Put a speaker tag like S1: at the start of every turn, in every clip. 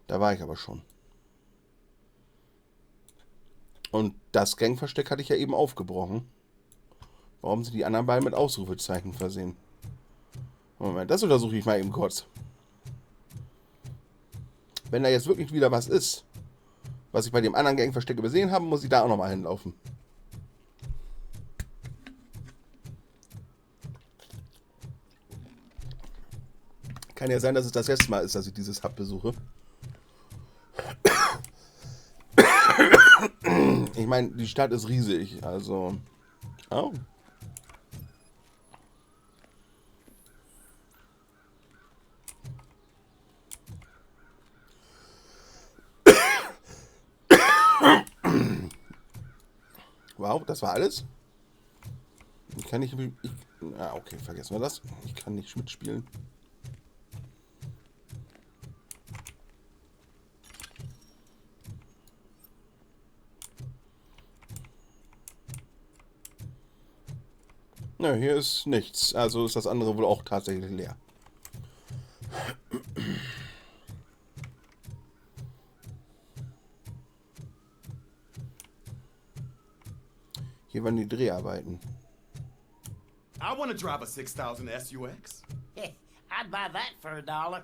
S1: Da war ich aber schon. Und das Gangversteck hatte ich ja eben aufgebrochen. Warum sind die anderen beiden mit Ausrufezeichen versehen? Moment, das untersuche ich mal eben kurz. Wenn da jetzt wirklich wieder was ist, was ich bei dem anderen Gangversteck übersehen habe, muss ich da auch nochmal hinlaufen. Kann ja sein, dass es das letzte Mal ist, dass ich dieses Hub besuche. Ich meine, die Stadt ist riesig, also... Oh. Wow, das war alles? Ich kann nicht... okay, vergessen wir das. Ich kann nicht mitspielen. Nö, hier ist nichts. Also ist das andere wohl auch tatsächlich leer. Hier waren die Dreharbeiten.
S2: I want to drive a 6000 SUX.
S3: I'd buy that for $1.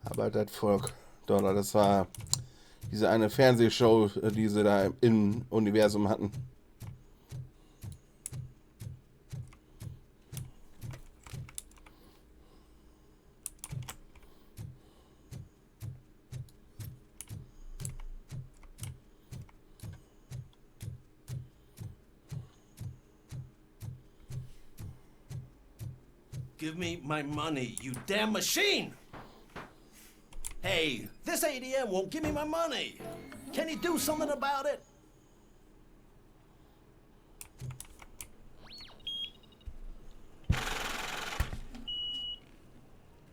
S1: Aber das Volk, Dollar, das war diese eine Fernsehshow, die sie da im Universum hatten.
S2: Give me my money, you damn machine! Hey, this ATM won't give me my money. Can you do something about it?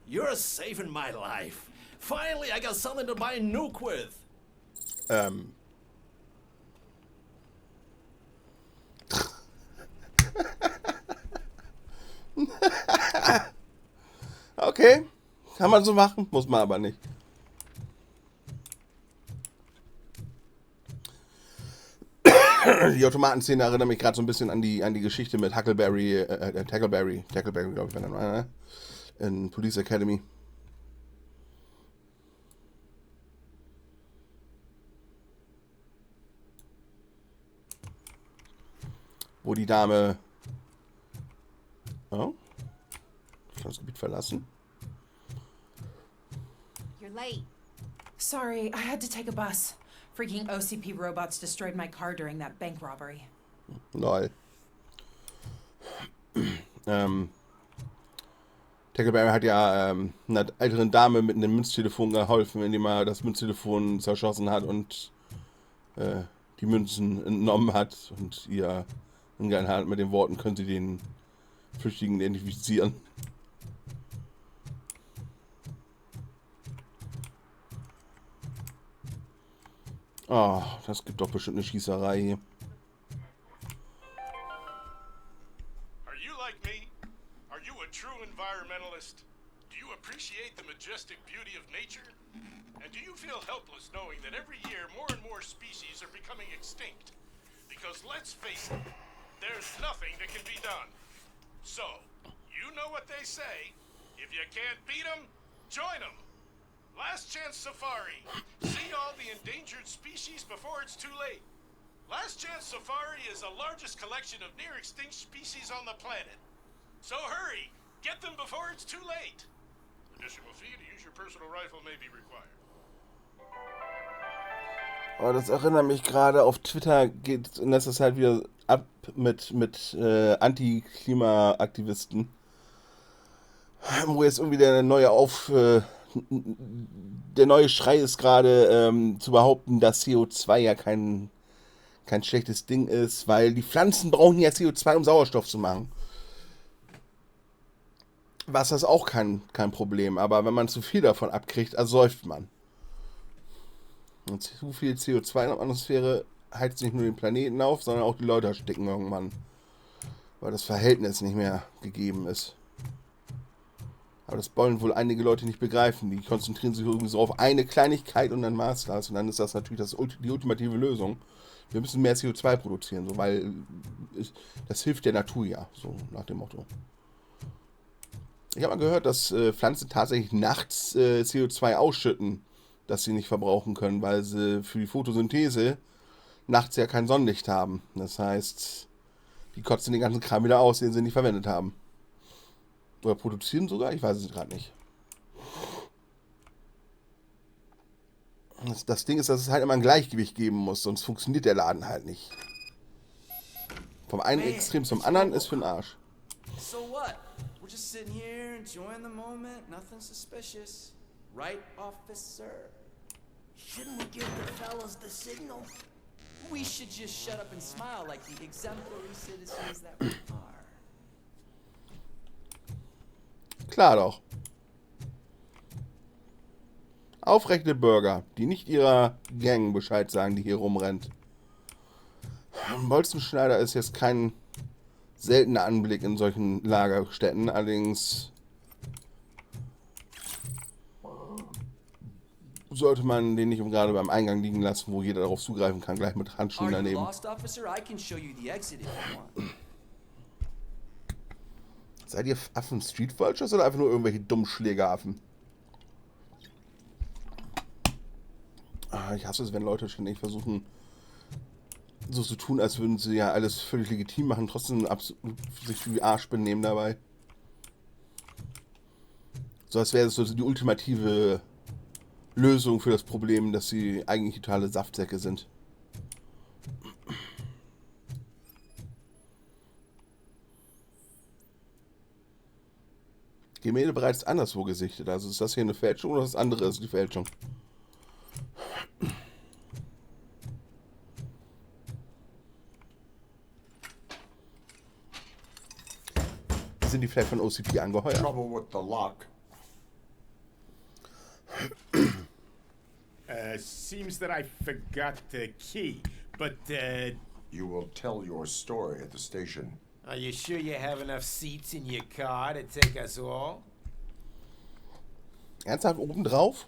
S2: You're saving my life. Finally, I got something to buy a nuke with.
S1: Okay, kann man so machen, muss man aber nicht. Die Automatenszene erinnert mich gerade so ein bisschen an die Geschichte mit Tackleberry, glaube ich, war der Name, ne? In Police Academy. Wo die Dame... Oh? Ich kann das Gebiet verlassen.
S4: You're late.
S5: Sorry, I had to take a bus. Freaking OCP robots destroyed my car during that bank robbery.
S1: Lol. Tackleberry hat ja einer älteren Dame mit einem Münztelefon geholfen, indem er das Münztelefon zerschossen hat und die Münzen entnommen hat und ihr umgegangen hat mit den Worten, können Sie den Flüchtigen identifizieren. Oh, das gibt doch bestimmt eine Schießerei hier.
S6: Are you like me? Are you a true environmentalist? Do you appreciate the majestic beauty of nature? And do you feel helpless knowing that every year more and more species are becoming extinct? Because let's face it, there's nothing that can be done. So, you know what they say. If you can't beat them, join them. Last Chance Safari. See all the endangered species before it's too late. Last Chance Safari is the largest collection of near-extinct species on the planet. So hurry, get them before it's too late. Additional fee to use your personal rifle may be required.
S1: Oh, das erinnert mich gerade, auf Twitter geht in letzter Zeit wieder ab mit Anti-Klima-Aktivisten. Wo jetzt irgendwie der neue Schrei ist gerade zu behaupten, dass CO2 ja kein schlechtes Ding ist, weil die Pflanzen brauchen ja CO2, um Sauerstoff zu machen. Wasser ist auch kein Problem, aber wenn man zu viel davon abkriegt, ersäuft man. Und zu viel CO2 in der Atmosphäre heizt nicht nur den Planeten auf, sondern auch die Leute ersticken irgendwann. Weil das Verhältnis nicht mehr gegeben ist. Aber das wollen wohl einige Leute nicht begreifen. Die konzentrieren sich irgendwie so auf eine Kleinigkeit und dann war's das. Und dann ist das natürlich die ultimative Lösung. Wir müssen mehr CO2 produzieren, so, weil das hilft der Natur ja, so nach dem Motto. Ich habe mal gehört, dass Pflanzen tatsächlich nachts CO2 ausschütten, das sie nicht verbrauchen können, weil sie für die Photosynthese nachts ja kein Sonnenlicht haben. Das heißt, die kotzen den ganzen Kram wieder aus, den sie nicht verwendet haben. Oder produzieren sogar? Ich weiß es gerade nicht. Das Ding ist, dass es halt immer ein Gleichgewicht geben muss, sonst funktioniert der Laden halt nicht. Vom einen Extrem zum anderen ist für den Arsch.
S2: So what? We're just sitting here enjoying the moment, nothing suspicious. Right, officer?
S3: Shouldn't we give the fellas the signal?
S2: We should just shut up and smile like the exemplary citizens that we are.
S1: Klar doch. Aufrechte Bürger, die nicht ihrer Gang Bescheid sagen, die hier rumrennt. Bolzenschneider ist jetzt kein seltener Anblick in solchen Lagerstätten, allerdings sollte man den nicht gerade beim Eingang liegen lassen, wo jeder darauf zugreifen kann, gleich mit Handschuhen daneben.
S2: Lost, officer? I can show you the exit if you want.
S1: Seid ihr Affen Street Vultures oder einfach nur irgendwelche dummen Schlägeraffen? Ich hasse es, wenn Leute ständig versuchen, so zu tun, als würden sie ja alles völlig legitim machen, trotzdem sich wie Arsch benehmen dabei. So als wäre es so die ultimative Lösung für das Problem, dass sie eigentlich totale Saftsäcke sind. Gemälde bereits anderswo gesichtet. Also ist das hier eine Fälschung oder das andere ist die Fälschung? Sind die vielleicht von OCP angeheuert?
S4: Trouble with the lock.
S7: Seems that I forgot the key, but
S4: You will tell your story at the station.
S3: Are you sure you have enough seats in your car to take us all?
S1: Ernsthaft obendrauf?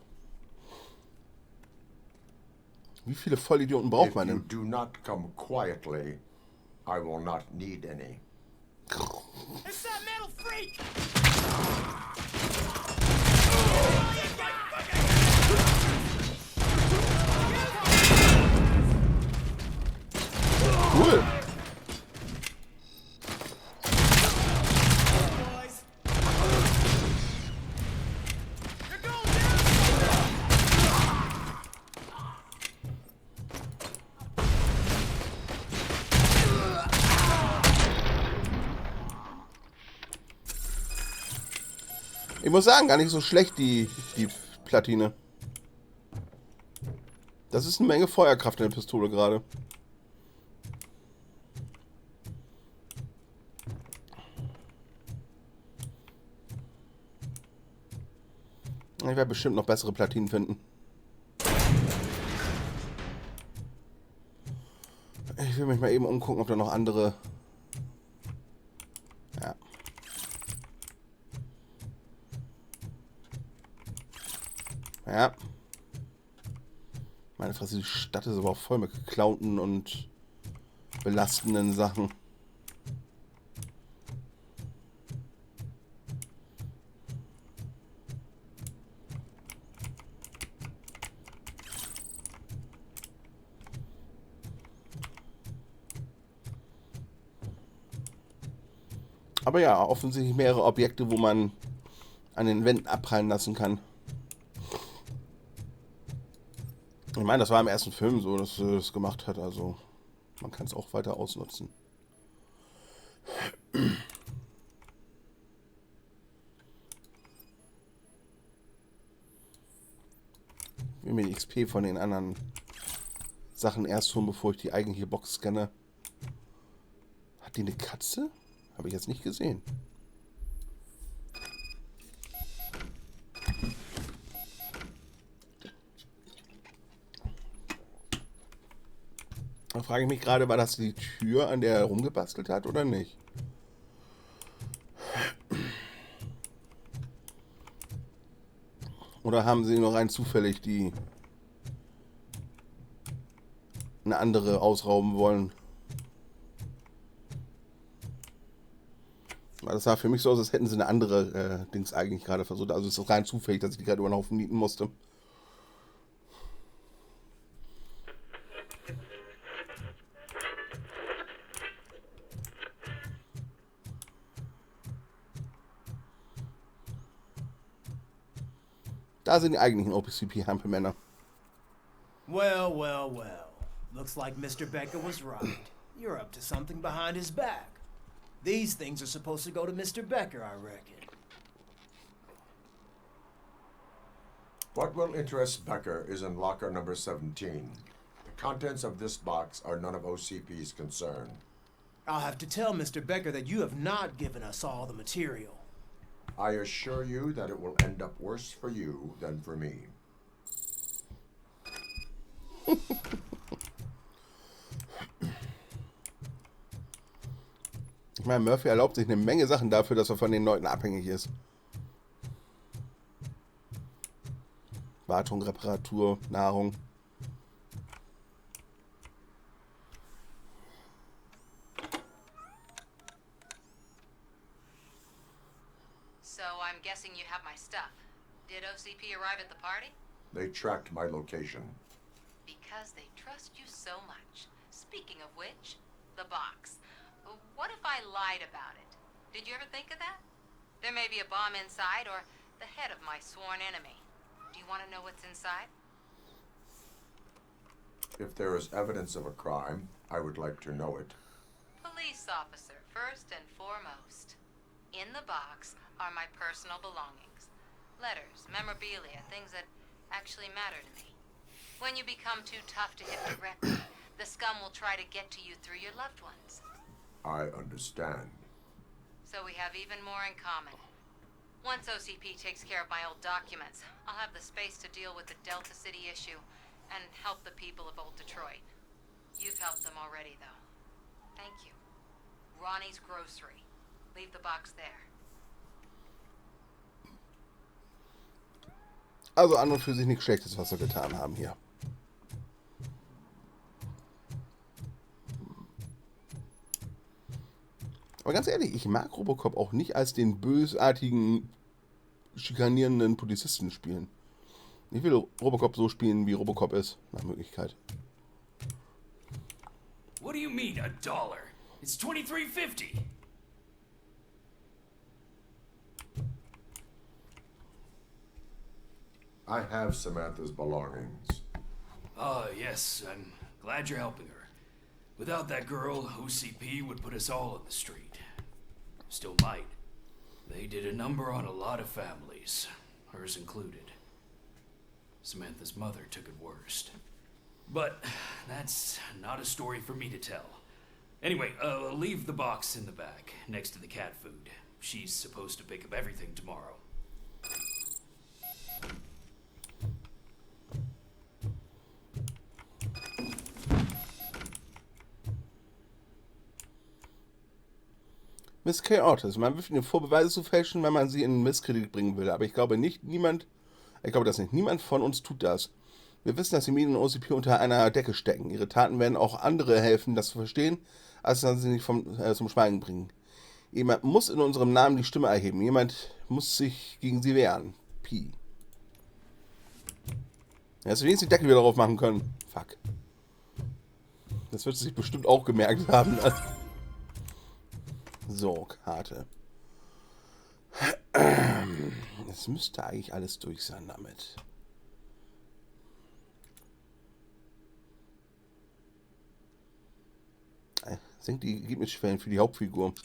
S1: Wie viele Vollidioten braucht
S4: If
S1: man
S4: you
S1: denn?
S4: do not come quietly, I will not need any.
S3: It's that metal freak!
S1: Cool. Ich muss sagen, gar nicht so schlecht, die Platine. Das ist eine Menge Feuerkraft in der Pistole gerade. Ich werde bestimmt noch bessere Platinen finden. Ich will mich mal eben umgucken, ob da noch andere... Ja. Ja. Meine Fresse, die Stadt ist aber auch voll mit geklauten und belastenden Sachen. Aber ja, offensichtlich mehrere Objekte, wo man an den Wänden abprallen lassen kann. Ich meine, das war im ersten Film so, dass er das gemacht hat, also man kann es auch weiter ausnutzen. Ich will mir die XP von den anderen Sachen erst holen, bevor ich die eigentliche Box scanne. Hat die eine Katze? Habe ich jetzt nicht gesehen. Da frage ich mich gerade, war das die Tür, an der er rumgebastelt hat oder nicht? Oder haben sie nur rein zufällig die eine andere ausrauben wollen? Das sah für mich so aus, als hätten sie eine andere Dings eigentlich gerade versucht. Also es ist rein zufällig, dass ich die gerade über den Haufen nieten musste. Da sind die eigentlichen OCP-Hampelmänner.
S3: Well, well, well. Looks like Mr. Becker was right. You're up to something behind his back. These things are supposed to go to Mr. Becker, I reckon.
S4: What will interest Becker is in locker number 17. The contents of this box are none of OCP's concern.
S3: I'll have to tell Mr. Becker that you have not given us all the material.
S4: I assure you that it will end up worse for you than for me.
S1: Ich meine, Murphy erlaubt sich eine Menge Sachen dafür, dass er von den Leuten abhängig ist. Wartung, Reparatur, Nahrung.
S8: So I'm guessing you have my stuff. Did OCP arrive at the party?
S4: They tracked my location.
S8: Because they trust you so much. Speaking of which, the box. What if I lied about it? Did you ever think of that? There may be a bomb inside or the head of my sworn enemy. Do you want to know what's inside?
S4: If there is evidence of a crime, I would like to know it.
S8: Police officer, first and foremost. In the box are my personal belongings. Letters, memorabilia, things that actually matter to me. When you become too tough to hit directly, the scum will try to get to you through your loved ones.
S4: I understand.
S8: So we have even more in common. Once OCP takes care of my old documents, I'll have the space to deal with the Delta City issue and help the people of Old Detroit. You've helped them already, though. Thank you. Ronnie's Grocery. Leave the box there.
S1: Also an und für sich nichts Schlechtes, was wir getan haben hier. Aber ganz ehrlich, ich mag RoboCop auch nicht als den bösartigen, schikanierenden Polizisten spielen. Ich will RoboCop so spielen, wie RoboCop ist, nach Möglichkeit.
S9: What do you mean, $1? It's $23.50.
S4: I have Samantha's belongings.
S9: Yes, I'm glad you're helping her. Without that girl, OCP would put us all on the street. Still might. They did a number on a lot of families, hers included. Samantha's mother took it worst. But that's not a story for me to tell. Anyway, leave the box in the back, next to the cat food. She's supposed to pick up everything tomorrow.
S1: Miss K. Ortiz. Man wirft ihnen vor, Beweise zu fälschen, wenn man sie in Misskredit bringen will. Aber ich glaube, dass nicht niemand von uns tut das. Wir wissen, dass die Medien und OCP unter einer Decke stecken. Ihre Taten werden auch andere helfen, das zu verstehen, als dass sie nicht zum Schweigen bringen. Jemand muss in unserem Namen die Stimme erheben. Jemand muss sich gegen sie wehren. Pi. Ja, dass wir wenigstens die Deckel wieder drauf machen können. Fuck. Das wird sie sich bestimmt auch gemerkt haben. So, Karte. Es müsste eigentlich alles durch sein damit. Senkt die Ergebnisschwellen für die Hauptfigur.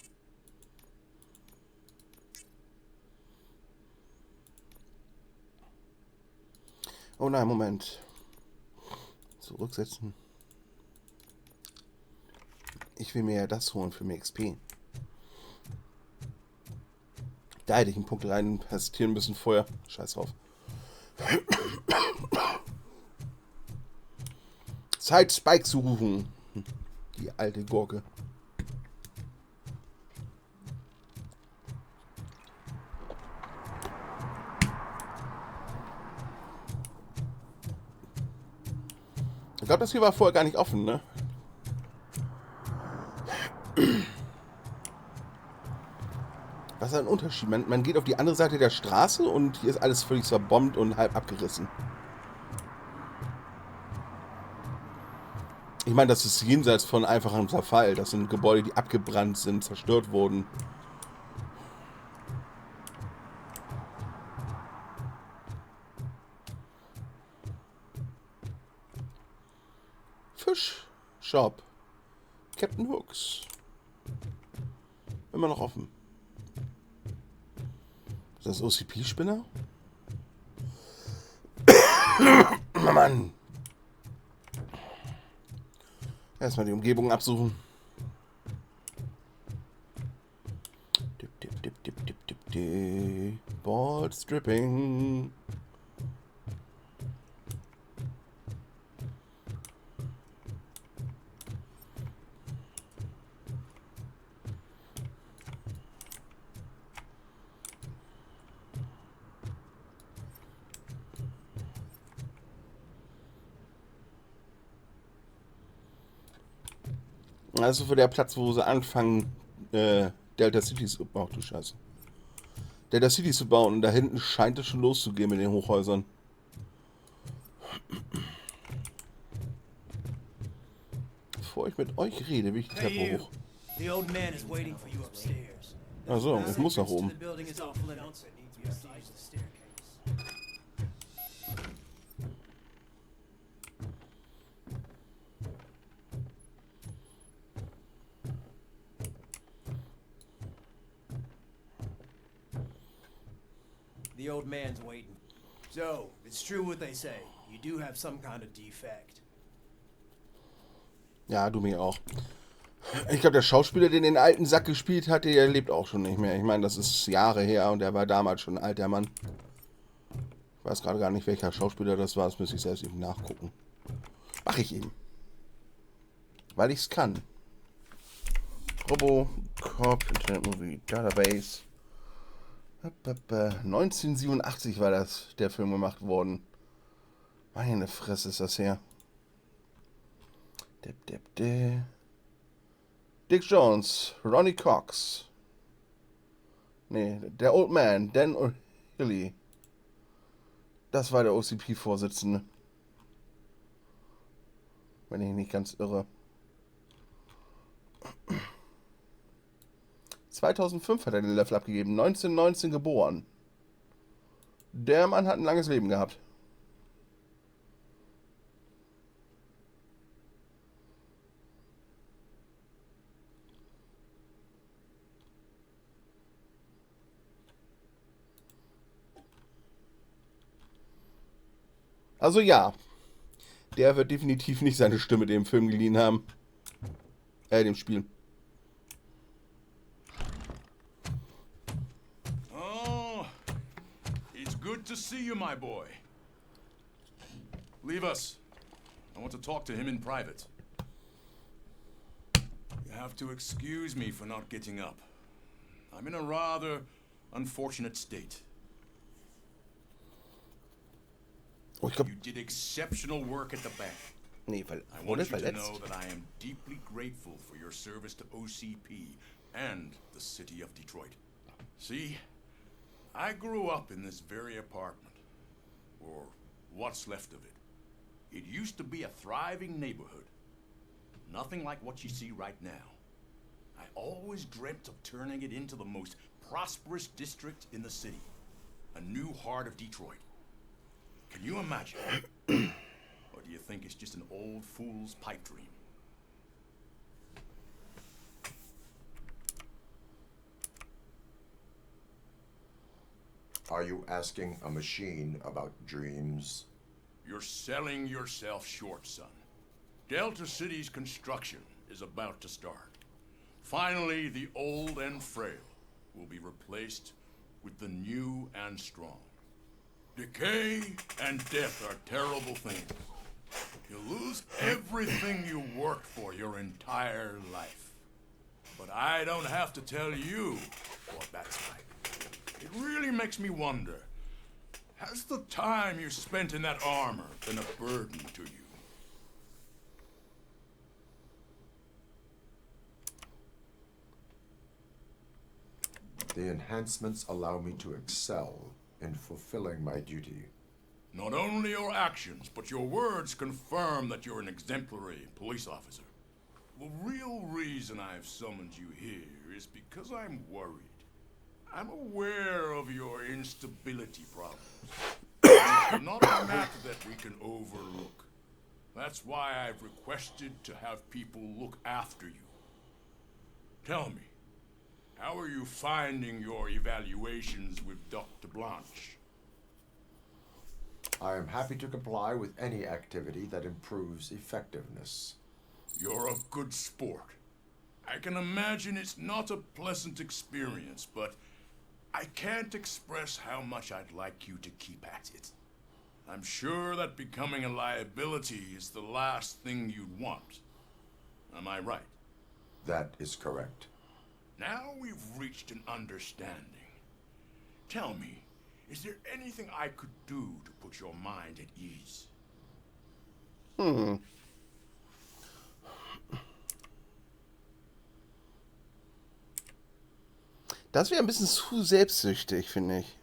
S1: Oh nein, Moment. Zurücksetzen. Ich will mir ja das holen für mehr XP. Da hätte ich einen Punkt rein investieren müssen vorher. Scheiß drauf. Zeit, Spike zu rufen. Die alte Gurke. Ich glaube, das hier war vorher gar nicht offen, ne? Was ist ein Unterschied? Man geht auf die andere Seite der Straße und hier ist alles völlig zerbombt und halb abgerissen. Ich meine, das ist jenseits von einfachem Zerfall. Das sind Gebäude, die abgebrannt sind, zerstört wurden. Fischshop. Captain Hooks. Immer noch offen. Ist das OCP-Spinner? Mann. Erstmal die Umgebung absuchen. Board Stripping. Also für der Platz, wo sie anfangen, Delta City zu bauen. Ach du Scheiße. Delta City zu bauen. Und da hinten scheint es schon loszugehen mit den Hochhäusern. Bevor ich mit euch rede, will ich die Treppe hoch.
S3: The old man is waiting for you upstairs.
S1: Achso, ich muss nach oben.
S3: The building is off limits. It needs to be besides the staircase. The old man's waiting. So, it's true what they say. You do have some kind of defect.
S1: Ja, du mir auch. Ich glaube, der Schauspieler, der den alten Sack gespielt hat, der lebt auch schon nicht mehr. Ich meine, das ist Jahre her und der war damals schon ein alter Mann. Ich weiß gerade gar nicht, welcher Schauspieler das war. Das müsste ich selbst eben nachgucken. Mach ich eben. Weil ich es kann. RoboCop, Internet Movie Database. 1987 war der Film gemacht worden. Meine Fresse ist das her. Dick Jones, Ronnie Cox. Nee, der Old Man, Dan O'Hilly. Das war der OCP-Vorsitzende. Wenn ich nicht ganz irre. 2005 hat er den Level abgegeben, 1919 geboren. Der Mann hat ein langes Leben gehabt. Also ja, der wird definitiv nicht seine Stimme dem Film geliehen haben. Dem Spiel.
S6: Oh, it's good to see you, my boy. Leave us. I want to talk to him in private. You have to excuse me for not getting up. I'm in a rather unfortunate state.
S1: Oh, ich glaub,
S6: You did exceptional work at the bank.
S1: nee,
S6: I
S1: wurde
S6: want you to
S1: verletzt.
S6: know that I am deeply grateful for your service to OCP and the city of Detroit. See, I grew up in this very apartment, or what's left of it. It used to be a thriving neighborhood. Nothing like what you see right now. I always dreamt of turning it into the most prosperous district in the city. A new heart of Detroit. Can you imagine? Or do you think it's just an old fool's pipe dream?
S4: Are you asking a machine about dreams?
S6: You're selling yourself short, son. Delta City's construction is about to start. Finally, the old and frail will be replaced with the new and strong. Decay and death are terrible things. You lose everything you worked for your entire life. But I don't have to tell you what that's like. It really makes me wonder, has the time you spent in that armor been a burden to you?
S4: The enhancements allow me to excel in fulfilling my duty.
S10: Not only your actions, but your words confirm that you're an exemplary police officer. The real reason I've summoned you here is because I'm worried. I'm aware of your instability problems. It's not a matter that we can overlook. That's why I've requested to have people look after you. Tell me, how are you finding your evaluations with Dr. Blanche?
S4: I am happy to comply with any activity that improves effectiveness.
S10: You're a good sport. I can imagine it's not a pleasant experience, but I can't express how much I'd like you to keep at it. I'm sure that becoming a liability is the last thing you'd want. Am I right?
S4: That is correct.
S10: Now we've reached an understanding. Tell me, is there anything I could do to put your mind at ease?
S1: Das wäre ein bisschen zu selbstsüchtig, finde ich.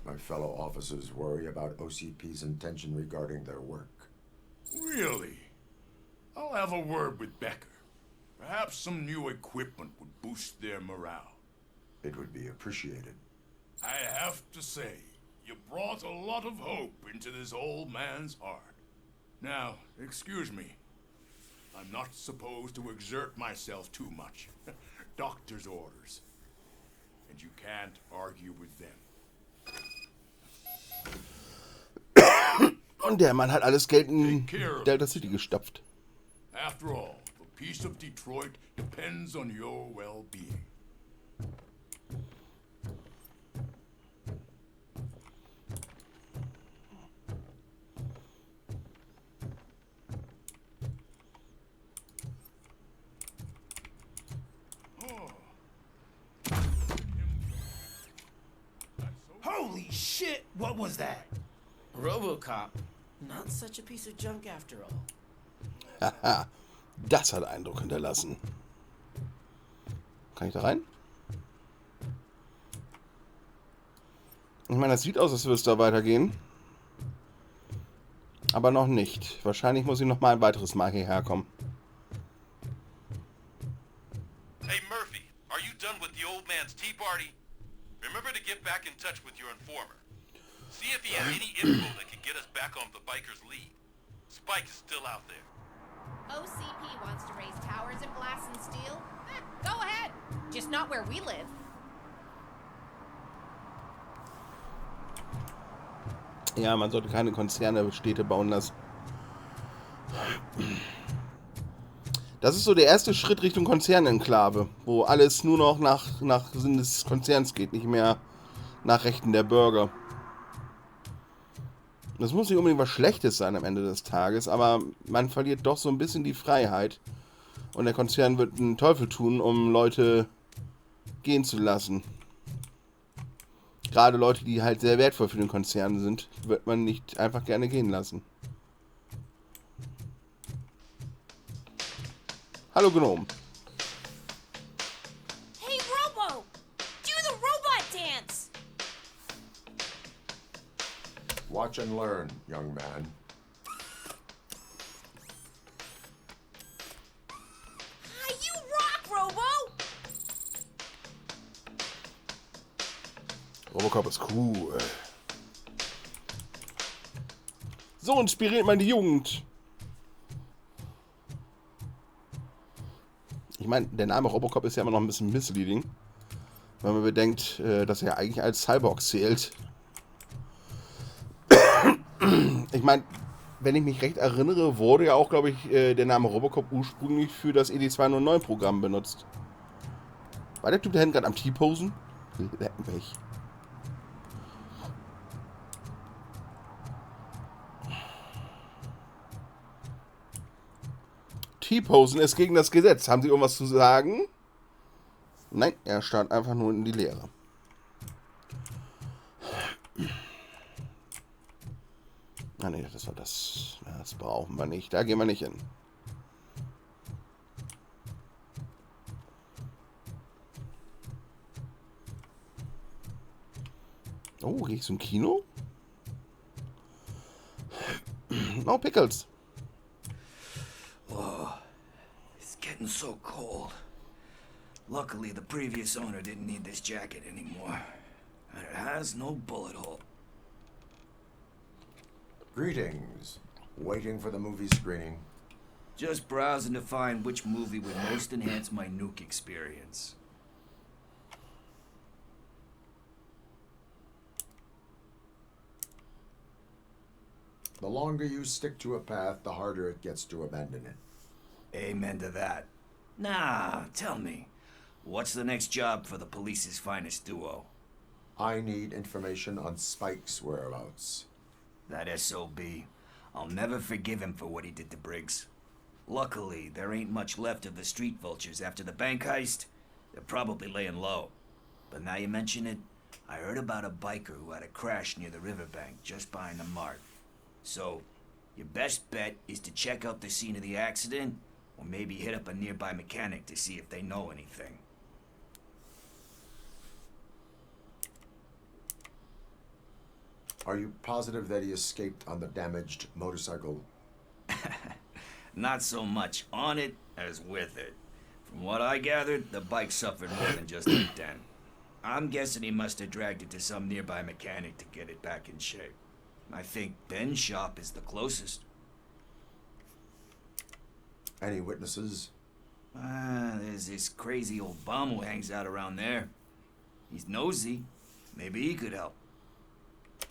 S4: My fellow officers worry about OCP's intention regarding their work.
S10: Really? I'll have a word with Becker. Perhaps some new equipment would boost their morale.
S4: It would be appreciated.
S10: I have to say, you brought a lot of hope into this old man's heart. Now, excuse me. I'm not supposed to exert myself too much. Doctor's orders. And you can't argue with them.
S1: Und der Mann hat alles Geld in Delta City gestopft.
S10: After all, the peace of Detroit depends on your well-being.
S3: Holy shit! What was that?
S2: RoboCop. Not such a piece of junk after all.
S1: Haha, das hat Eindruck hinterlassen. Kann ich da rein? Ich meine, das sieht aus, als würde es da weitergehen. Aber noch nicht. Wahrscheinlich muss ich noch mal ein weiteres Mal hierher kommen.
S11: Hey Murphy, are you done with the old man's tea party? Remember to get back in touch with your informer. See if he has any info that can get us back on the biker's lead. Spike is still out there.
S12: OCP wants to raise towers of glass and steel? Go ahead. Just not where we live.
S1: Ja, man sollte keine Konzerne Städte bauen lassen. Das ist so der erste Schritt Richtung Konzernenklave, wo alles nur noch nach Sinn des Konzerns geht, nicht mehr nach Rechten der Bürger. Das muss nicht unbedingt was Schlechtes sein am Ende des Tages, aber man verliert doch so ein bisschen die Freiheit. Und der Konzern wird einen Teufel tun, um Leute gehen zu lassen. Gerade Leute, die halt sehr wertvoll für den Konzern sind, wird man nicht einfach gerne gehen lassen. Hallo Gnome.
S12: Hey, Robo! Do the robot dance!
S4: Watch and learn, young man.
S12: You rock, Robo!
S1: RoboCop ist cool. So inspiriert man die Jugend. Ich meine, der Name RoboCop ist ja immer noch ein bisschen misleading, wenn man bedenkt, dass er eigentlich als Cyborg zählt. Ich meine, wenn ich mich recht erinnere, wurde ja auch, glaube ich, der Name RoboCop ursprünglich für das ED209-Programm benutzt. War der Typ da hinten gerade am T-Posen? Leck mich. T-Posen ist gegen das Gesetz. Haben Sie irgendwas zu sagen? Nein, er starrt einfach nur in die Leere. Ah ne, das war das. Das brauchen wir nicht. Da gehen wir nicht hin. Oh, gehst du im Kino? No pickles.
S9: Oh, it's getting so cold. Luckily, the previous owner didn't need this jacket anymore. And it has no bullet hole.
S4: Greetings. Waiting for the movie screening.
S9: Just browsing to find which movie would most enhance my nuke experience.
S4: The longer you stick to a path, the harder it gets to abandon it.
S9: Amen to that. Nah, tell me, what's the next job for the police's finest duo?
S4: I need information on Spike's whereabouts.
S9: That SOB. I'll never forgive him for what he did to Briggs. Luckily, there ain't much left of the street vultures after the bank heist. They're probably laying low. But now you mention it, I heard about a biker who had a crash near the riverbank just behind the mart. So, your best bet is to check out the scene of the accident, or maybe hit up a nearby mechanic to see if they know anything.
S4: Are you positive that he escaped on the damaged motorcycle?
S9: Not so much on it as with it. From what I gathered, the bike suffered more than just a dent. I'm guessing he must have dragged it to some nearby mechanic to get it back in shape. I think Ben's shop is the closest.
S4: Any witnesses?
S9: There's this crazy old bum who hangs out around there. He's nosy. Maybe he could help.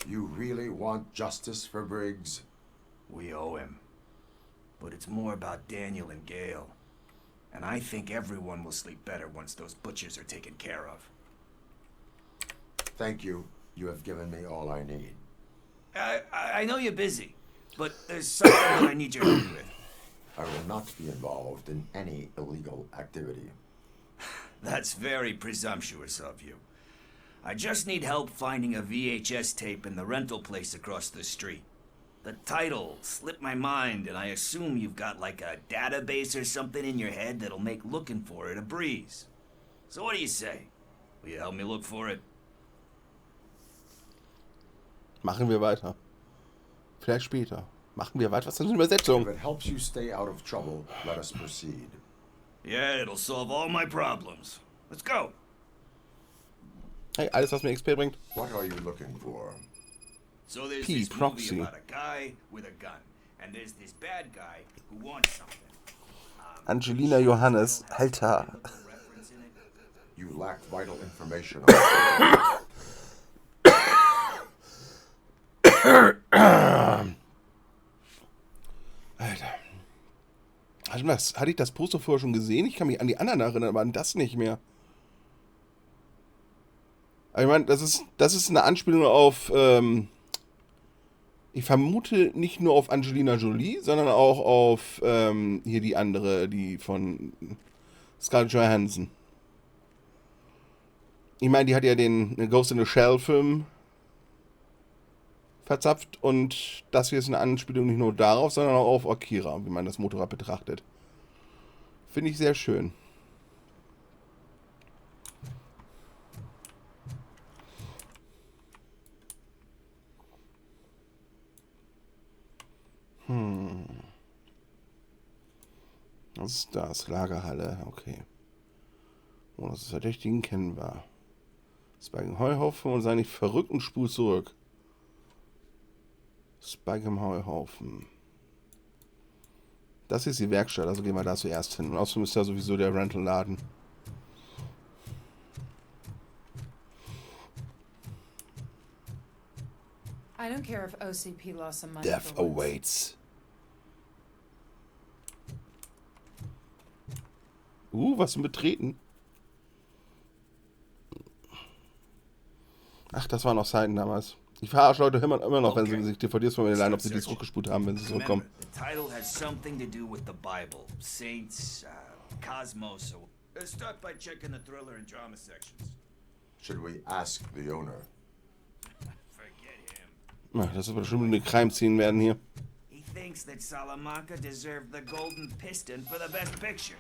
S4: You really want justice for Briggs?
S9: We owe him. But it's more about Daniel and Gail. And I think everyone will sleep better once those butchers are taken care of.
S4: Thank you. You have given me all I need.
S9: I know you're busy, but there's something that I need your help with.
S4: I will not be involved in any illegal activity.
S9: That's very presumptuous of you. I just need help finding a VHS tape in the rental place across the street. The title slipped my mind, and I assume you've got like a database or something in your head that'll make looking for it a breeze. So what do you say? Will you help me look for it?
S1: Machen wir weiter. Vielleicht später. Machen wir weiter. Was ist denn die Übersetzung?
S4: If it helps you stay out of trouble, let us proceed.
S9: Yeah, it'll solve all my problems. Let's go.
S1: Hey, alles, was mir XP bringt.
S4: What are you looking for?
S9: So there's
S1: P,
S9: this
S1: proxy.
S9: movie about a guy with a gun, and there's this bad guy who wants something.
S1: Angelina Johannes, Alter.
S4: You lack vital information on
S1: Alter. Hatte ich das Poster vorher schon gesehen? Ich kann mich an die anderen erinnern, aber an das nicht mehr. Ich meine, das ist eine Anspielung auf, ich vermute nicht nur auf Angelina Jolie, sondern auch auf hier die andere, die von Scarlett Johansson. Ich meine, die hat ja den Ghost in the Shell Film verzapft und das hier ist eine Anspielung nicht nur darauf, sondern auch auf Akira, wie man das Motorrad betrachtet. Finde ich sehr schön. Was ist das? Lagerhalle, okay. Oh, das ist Verdächtigen kennen wir. Spike im Heuhaufen und sei nicht verrückt und spul zurück. Spike im Heuhaufen. Das ist die Werkstatt, also gehen wir da zuerst hin. Und außerdem ist da sowieso der Rental-Laden.
S5: I don't care if OCP lost some money.
S1: Death
S5: for once.
S1: awaits. Was zum Betreten? Ach, das waren noch Zeiten damals. Ich verarsche Leute immer noch, wenn sie sich DVDs von mir leihen, ob sie die zurückgespult haben, wenn sie zurückkommen.
S9: The title has something to do with the Bible, saints, cosmos. Let's start by checking the thriller and drama sections.
S4: Should we ask the owner?
S9: Forget him.
S1: Ach, das wird bestimmt eine Crime-Scene werden hier.
S9: He thinks that Salamanca deserved the Golden Piston for the best picture.